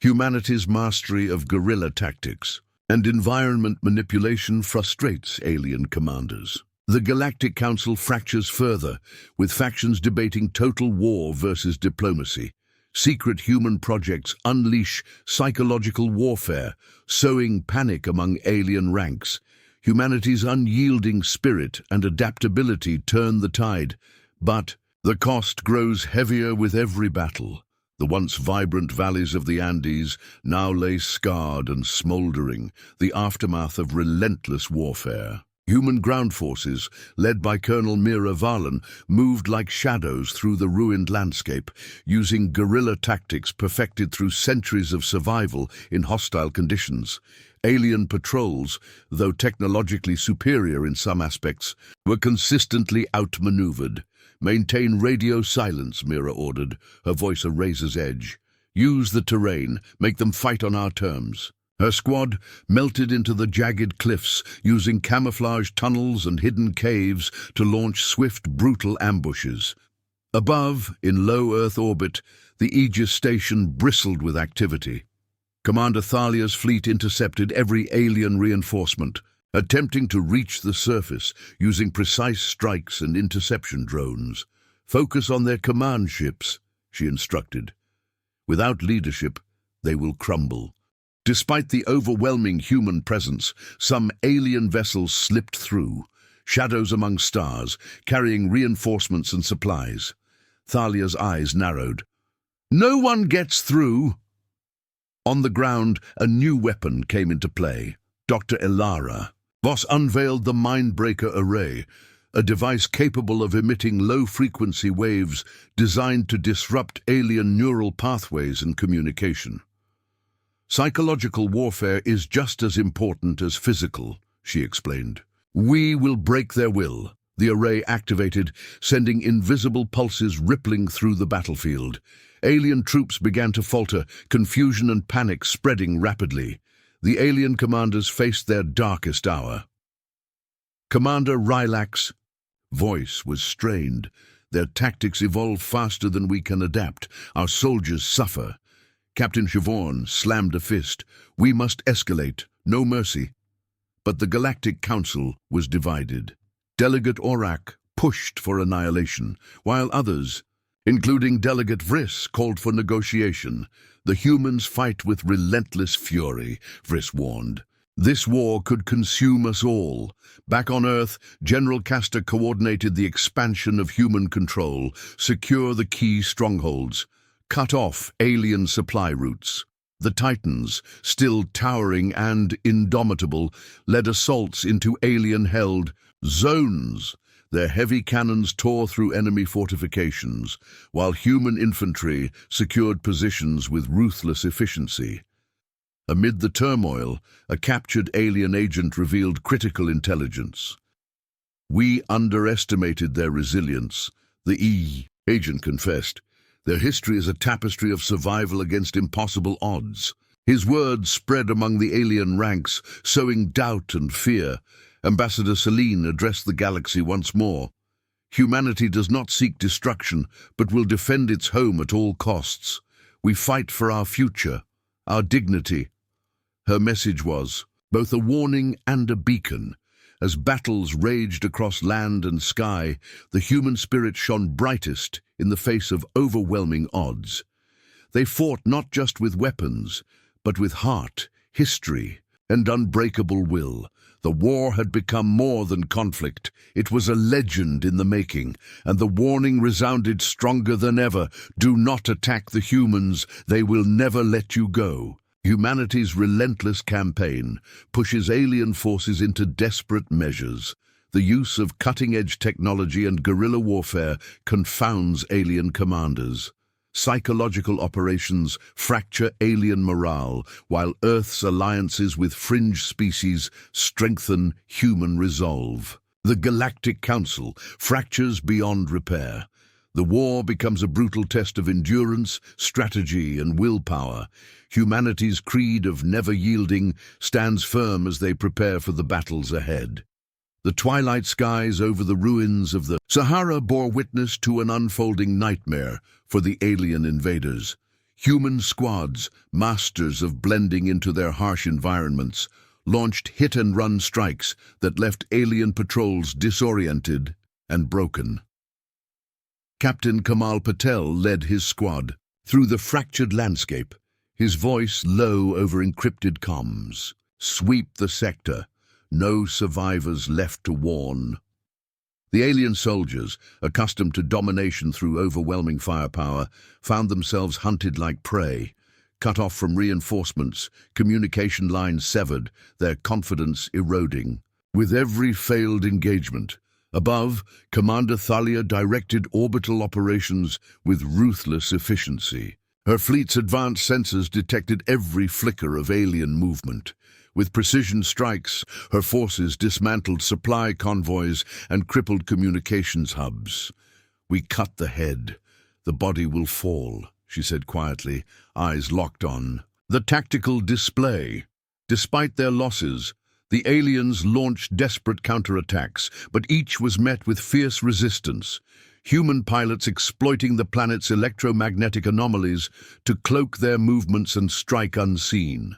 Humanity's mastery of guerrilla tactics and environment manipulation frustrates alien commanders. The Galactic Council fractures further, with factions debating total war versus diplomacy. Secret human projects unleash psychological warfare, sowing panic among alien ranks. Humanity's unyielding spirit and adaptability turn the tide, but the cost grows heavier with every battle. The once vibrant valleys of the Andes now lay scarred and smoldering, the aftermath of relentless warfare. Human ground forces, led by Colonel Mira Valen, moved like shadows through the ruined landscape, using guerrilla tactics perfected through centuries of survival in hostile conditions. Alien patrols, though technologically superior in some aspects, were consistently outmaneuvered. "Maintain radio silence," Mira ordered, her voice a razor's edge. "Use the terrain, make them fight on our terms." Her squad melted into the jagged cliffs, using camouflage tunnels and hidden caves to launch swift, brutal ambushes. Above, in low Earth orbit, the Aegis station bristled with activity. Commander Thalia's fleet intercepted every alien reinforcement, attempting to reach the surface using precise strikes and interception drones. "Focus on their command ships," she instructed. "Without leadership, they will crumble." Despite the overwhelming human presence, some alien vessels slipped through. shadows among stars, carrying reinforcements and supplies. Thalia's eyes narrowed. "No one gets through!" On the ground, a new weapon came into play. Dr. Elara Voss unveiled the Mindbreaker Array, a device capable of emitting low-frequency waves designed to disrupt alien neural pathways and communication. "Psychological warfare is just as important as physical," she explained. "We will break their will." The array activated, sending invisible pulses rippling through the battlefield. Alien troops began to falter, confusion and panic spreading rapidly. The alien commanders faced their darkest hour. "Commander Rylak's voice was strained. "Their tactics evolve faster than we can adapt. Our soldiers suffer." Captain Siobhan slammed a fist. "We must escalate, no mercy." But the Galactic Council was divided. Delegate Aurak pushed for annihilation, while others, including Delegate Vriss, called for negotiation. "The humans fight with relentless fury," Vriss warned. "This war could consume us all." Back on Earth, General Castor coordinated the expansion of human control, secure the key strongholds, cut off alien supply routes. The Titans, still towering and indomitable, led assaults into alien-held zones. Their heavy cannons tore through enemy fortifications, while human infantry secured positions with ruthless efficiency. Amid the turmoil, a captured alien agent revealed critical intelligence. "We underestimated their resilience," the agent confessed. "Their history is a tapestry of survival against impossible odds." His words spread among the alien ranks, sowing doubt and fear. Ambassador Celine addressed the galaxy once more. "Humanity does not seek destruction, but will defend its home at all costs. We fight for our future, our dignity." Her message was both a warning and a beacon. As battles raged across land and sky, the human spirit shone brightest in the face of overwhelming odds. They fought not just with weapons, but with heart, history, and unbreakable will. The war had become more than conflict. It was a legend in the making, and the warning resounded stronger than ever. "Do not attack the humans. They will never let you go." Humanity's relentless campaign pushes alien forces into desperate measures. The use of cutting-edge technology and guerrilla warfare confounds alien commanders. Psychological operations fracture alien morale, while Earth's alliances with fringe species strengthen human resolve. The Galactic Council fractures beyond repair. The war becomes a brutal test of endurance, strategy, and willpower. Humanity's creed of never yielding stands firm as they prepare for the battles ahead. The twilight skies over the ruins of the Sahara bore witness to an unfolding nightmare for the alien invaders. Human squads, masters of blending into their harsh environments, launched hit-and-run strikes that left alien patrols disoriented and broken. Captain Kamal Patel led his squad through the fractured landscape, his voice low over encrypted comms. "Sweep the sector. No survivors left to warn." The alien soldiers, accustomed to domination through overwhelming firepower, found themselves hunted like prey. Cut off from reinforcements, communication lines severed, their confidence eroding. With every failed engagement, above, Commander Thalia directed orbital operations with ruthless efficiency. Her fleet's advanced sensors detected every flicker of alien movement. With precision strikes, her forces dismantled supply convoys and crippled communications hubs. "We cut the head. The body will fall," she said quietly, eyes locked on the tactical display. Despite their losses, the aliens launched desperate counterattacks, but each was met with fierce resistance. Human pilots exploiting the planet's electromagnetic anomalies to cloak their movements and strike unseen.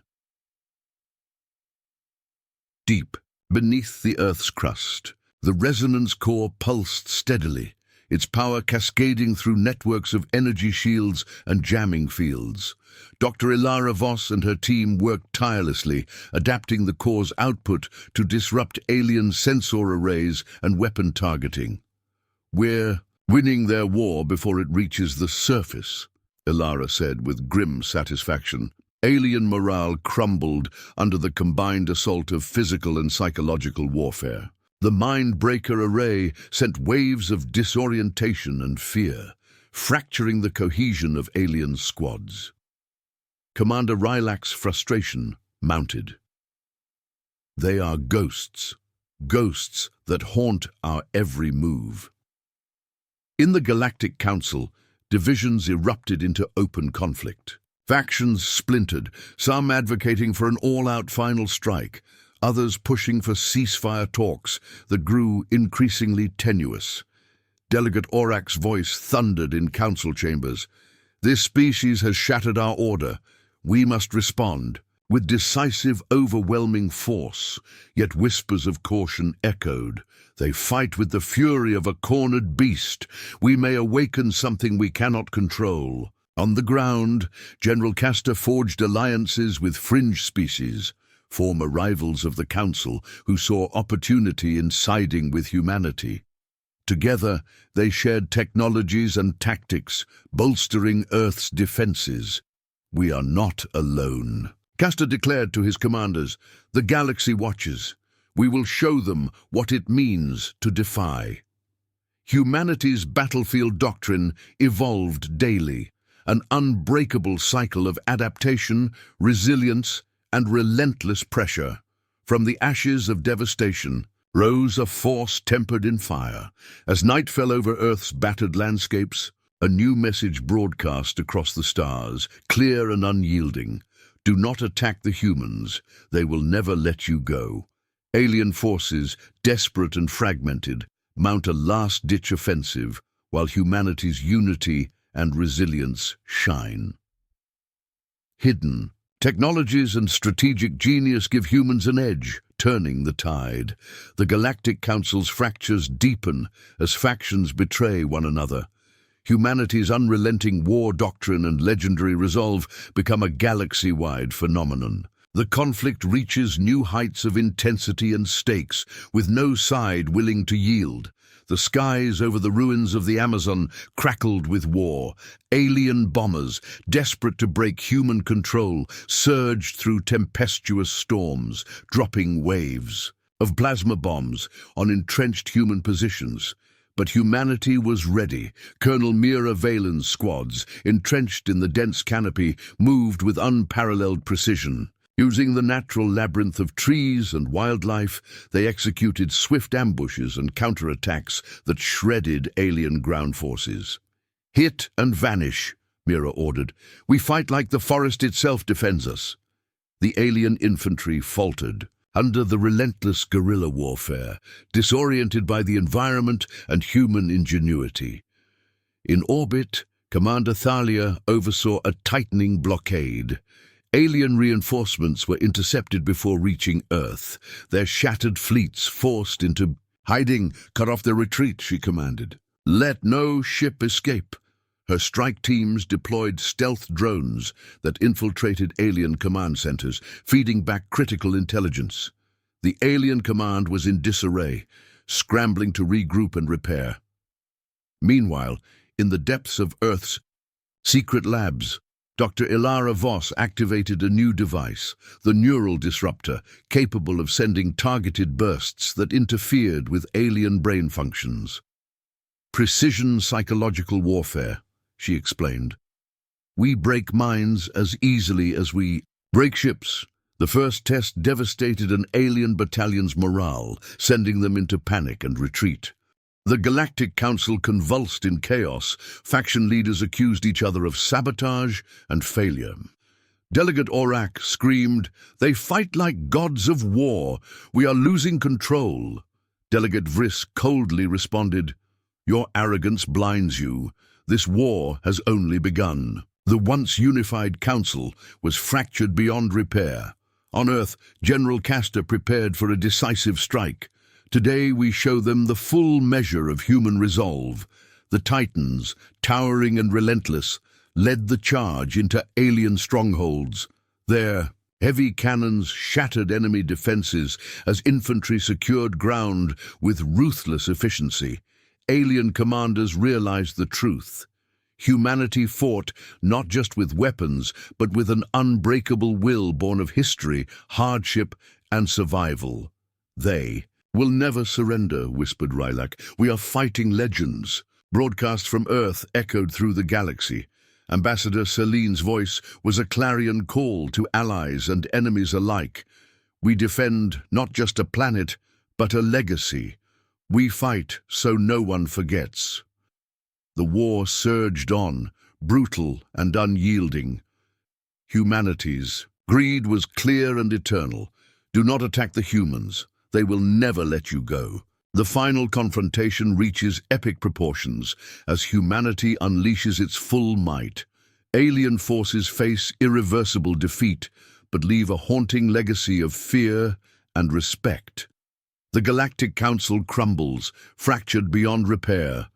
Deep beneath the Earth's crust, the resonance core pulsed steadily, its power cascading through networks of energy shields and jamming fields. Dr. Ilara Voss and her team worked tirelessly, adapting the core's output to disrupt alien sensor arrays and weapon targeting. "We're winning their war before it reaches the surface," Ilara said with grim satisfaction. Alien morale crumbled under the combined assault of physical and psychological warfare. The Mind-Breaker array sent waves of disorientation and fear, fracturing the cohesion of alien squads. Commander Rylak's frustration mounted. "They are ghosts, ghosts that haunt our every move." In the Galactic Council, divisions erupted into open conflict. Factions splintered, some advocating for an all-out final strike, others pushing for ceasefire talks that grew increasingly tenuous. Delegate Aurak's voice thundered in council chambers. "This species has shattered our order. We must respond." With decisive, overwhelming force, yet whispers of caution echoed. "They fight with the fury of a cornered beast. We may awaken something we cannot control." On the ground, General Castor forged alliances with fringe species, former rivals of the Council who saw opportunity in siding with humanity. Together, they shared technologies and tactics, bolstering Earth's defenses. "We are not alone," Castor declared to his commanders. "The galaxy watches. We will show them what it means to defy." Humanity's battlefield doctrine evolved daily, an unbreakable cycle of adaptation, resilience, and relentless pressure. From the ashes of devastation rose a force tempered in fire. As night fell over Earth's battered landscapes, a new message broadcast across the stars, clear and unyielding. "Do not attack the humans. They will never let you go." Alien forces, desperate and fragmented, mount a last-ditch offensive, while humanity's unity and resilience shine. Hidden. Technologies and strategic genius give humans an edge, turning the tide. The Galactic Council's fractures deepen as factions betray one another. Humanity's unrelenting war doctrine and legendary resolve become a galaxy-wide phenomenon. The conflict reaches new heights of intensity and stakes, with no side willing to yield. The skies over the ruins of the Amazon crackled with war. Alien bombers, desperate to break human control, surged through tempestuous storms, dropping waves of plasma bombs on entrenched human positions. But humanity was ready. Colonel Mira Valen's squads, entrenched in the dense canopy, moved with unparalleled precision. Using the natural labyrinth of trees and wildlife, they executed swift ambushes and counterattacks that shredded alien ground forces. "Hit and vanish," Mira ordered. "We fight like the forest itself defends us." The alien infantry faltered under the relentless guerrilla warfare, disoriented by the environment and human ingenuity. In orbit, Commander Thalia oversaw a tightening blockade. Alien reinforcements were intercepted before reaching Earth, their shattered fleets forced into hiding. "Cut off their retreat," she commanded. "Let no ship escape." Her strike teams deployed stealth drones that infiltrated alien command centers, feeding back critical intelligence. The alien command was in disarray, scrambling to regroup and repair. Meanwhile, in the depths of Earth's secret labs, Dr. Ilara Voss activated a new device, the neural disruptor, capable of sending targeted bursts that interfered with alien brain functions. "Precision psychological warfare," she explained. "We break minds as easily as we break ships." The first test devastated an alien battalion's morale, sending them into panic and retreat. The Galactic Council convulsed in chaos. Faction leaders accused each other of sabotage and failure. Delegate Aurak screamed, "They fight like gods of war. We are losing control." Delegate Vriss coldly responded, "Your arrogance blinds you. This war has only begun." The once unified council was fractured beyond repair. On Earth, General Castor prepared for a decisive strike. Today we show them the full measure of human resolve. The Titans, towering and relentless, led the charge into alien strongholds. Their heavy cannons shattered enemy defenses as infantry secured ground with ruthless efficiency. Alien commanders realized the truth. Humanity fought not just with weapons, but with an unbreakable will born of history, hardship, and survival. "They will never surrender," whispered Rylak. "We are fighting legends." Broadcast from Earth echoed through the galaxy. Ambassador Celine's voice was a clarion call to allies and enemies alike. "We defend not just a planet, but a legacy. We fight so no one forgets." The war surged on, brutal and unyielding. Humanity's greed was clear and eternal. "Do not attack the humans. They will never let you go." The final confrontation reaches epic proportions as humanity unleashes its full might. Alien forces face irreversible defeat, but leave a haunting legacy of fear and respect. The Galactic Council crumbles, fractured beyond repair.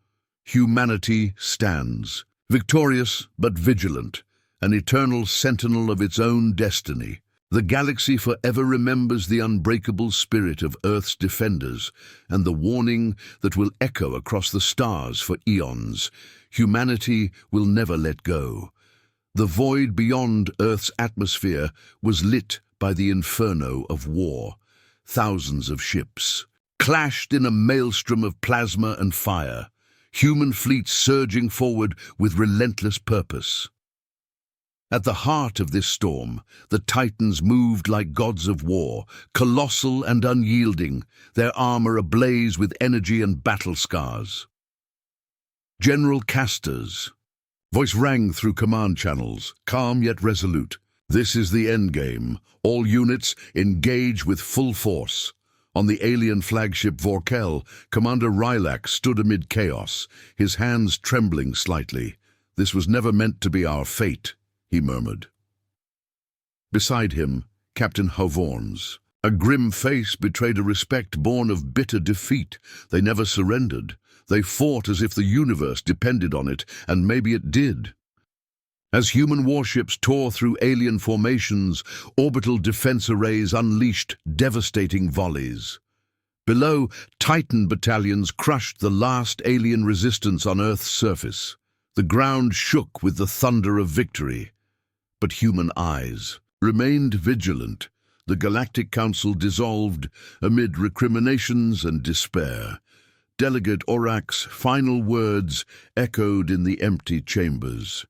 Humanity stands, victorious but vigilant, an eternal sentinel of its own destiny. The galaxy forever remembers the unbreakable spirit of Earth's defenders and the warning that will echo across the stars for eons. Humanity will never let go. The void beyond Earth's atmosphere was lit by the inferno of war. Thousands of ships clashed in a maelstrom of plasma and fire, human fleets surging forward with relentless purpose. At the heart of this storm, the Titans moved like gods of war, colossal and unyielding, their armor ablaze with energy and battle scars. General Castor's voice rang through command channels, calm yet resolute. "This is the endgame. All units engage with full force." On the alien flagship Vorkel, Commander Rylak stood amid chaos, his hands trembling slightly. "This was never meant to be our fate," he murmured. Beside him, Captain Havorns. A grim face betrayed a respect born of bitter defeat. They never surrendered. They fought as if the universe depended on it, and maybe it did. As human warships tore through alien formations, orbital defense arrays unleashed devastating volleys. Below, Titan battalions crushed the last alien resistance on Earth's surface. The ground shook with the thunder of victory. But human eyes remained vigilant. The Galactic Council dissolved amid recriminations and despair. Delegate Orak's final words echoed in the empty chambers.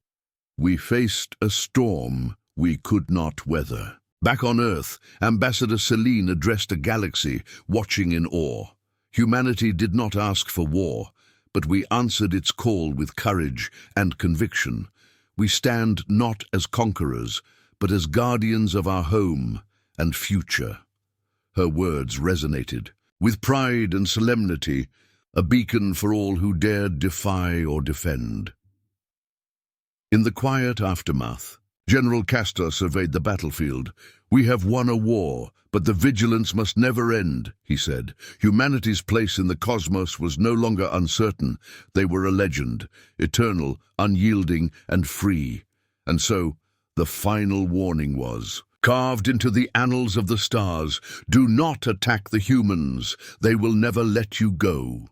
"We faced a storm we could not weather." Back on Earth, Ambassador Celine addressed a galaxy, watching in awe. "Humanity did not ask for war, but we answered its call with courage and conviction. We stand not as conquerors, but as guardians of our home and future." Her words resonated. With pride and solemnity, a beacon for all who dared defy or defend. In the quiet aftermath, General Castor surveyed the battlefield. "We have won a war, but the vigilance must never end," he said. Humanity's place in the cosmos was no longer uncertain. They were a legend, eternal, unyielding, and free. And so, the final warning was, carved into the annals of the stars, "Do not attack the humans. They will never let you go."